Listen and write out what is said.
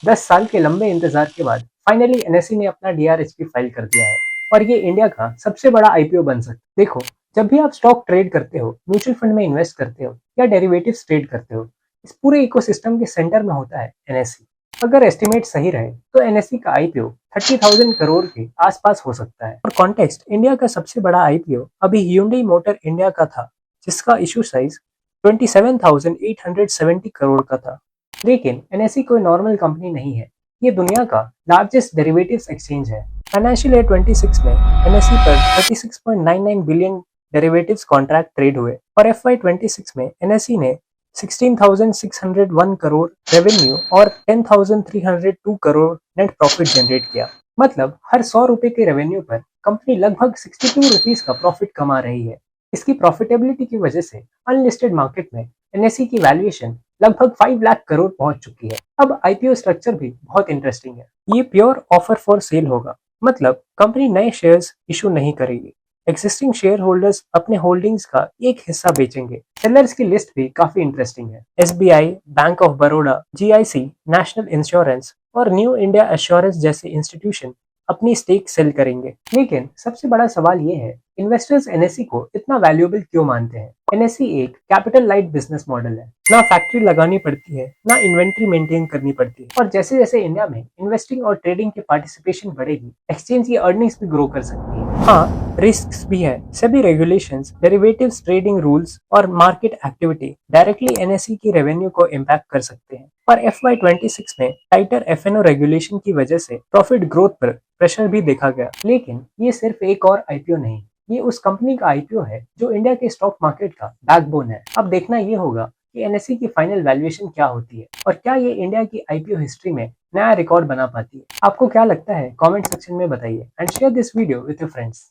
10 साल के लंबे इंतजार के बाद फाइनली एनएसई ने अपना डीआरएचपी फाइल कर दिया है और ये इंडिया का सबसे बड़ा आईपीओ बन सकता है। देखो, जब भी आप स्टॉक ट्रेड करते हो, म्यूचुअल फंड में इन्वेस्ट करते हो या डेरिवेटिव्स ट्रेड करते हो, इस पूरे इकोसिस्टम के सेंटर में होता है एनएसई। अगर एस्टिमेट सही रहे तो एनएसई का आईपीओ 30,000 करोड़ के आसपास हो सकता है। और कॉन्टेक्स्ट, इंडिया का सबसे बड़ा आईपीओ अभी Hyundai मोटर इंडिया का था, जिसका इशू साइज 27,870 करोड़ का था। लेकिन एनएसई कोई नॉर्मल कंपनी नहीं है, ये दुनिया का लार्जेस्ट डेरिवेटिव्स एक्सचेंज है। फाइनेंशियल ईयर 26 में एनएसई पर 36.99 बिलियन डेरिवेटिव्स कॉन्ट्रैक्ट ट्रेड हुए और एफवाई 26 में एनएसई ने 16,601 करोड़ रेवेन्यू और 10,302 करोड़ नेट प्रॉफिट जनरेट किया। मतलब हर 100 रुपए के रेवेन्यू पर कंपनी लगभग 62 रुपीस का प्रॉफिट कमा रही है। इसकी प्रॉफिटेबिलिटी की वजह से अनलिस्टेड मार्केट में एनएसई की वैल्यूएशन लगभग 5 लाख करोड़ पहुंच चुकी है। अब आईपीओ स्ट्रक्चर भी बहुत इंटरेस्टिंग है। ये प्योर ऑफर फॉर सेल होगा, मतलब कंपनी नए शेयर्स इशू नहीं करेगी। एक्जिस्टिंग शेयर होल्डर्स अपने होल्डिंग्स का एक हिस्सा बेचेंगे। सेलर्स की लिस्ट भी काफी इंटरेस्टिंग है। SBI, bank of Baroda, GIC, national insurance और न्यू इंडिया एश्योरेंस जैसे इंस्टीट्यूशन अपनी स्टेक सेल करेंगे। लेकिन सबसे बड़ा सवाल ये है, इन्वेस्टर्स एनएसई को इतना वैल्यूएबल क्यों मानते हैं? एनएसई एक कैपिटल लाइट बिजनेस मॉडल है। ना फैक्ट्री लगानी पड़ती है, ना इन्वेंट्री मेंटेन करनी पड़ती है। और जैसे जैसे इंडिया में इन्वेस्टिंग और ट्रेडिंग की पार्टिसिपेशन बढ़ेगी, एक्सचेंज की अर्निंग्स भी ग्रो कर सकती है। हाँ, रिस्क्स भी है। सभी रेगुलेशंस, डेरिवेटिव्स ट्रेडिंग रूल्स और मार्केट एक्टिविटी डायरेक्टली एनएसई की रेवेन्यू को इम्पैक्ट कर सकते हैं। पर FY 26 में टाइटर एफएनओ रेगुलेशन की वजह से प्रॉफिट ग्रोथ पर प्रेशर भी देखा गया। लेकिन ये सिर्फ एक और आईपीओ नहीं, ये उस कंपनी का आईपीओ है जो इंडिया के स्टॉक मार्केट का बैकबोन है। अब देखना ये होगा कि एनएसई की फाइनल वैल्यूएशन क्या होती है और क्या ये इंडिया की आईपीओ हिस्ट्री में नया रिकॉर्ड बना पाती है। आपको क्या लगता है? कमेंट सेक्शन में बताइए and share this video with your friends.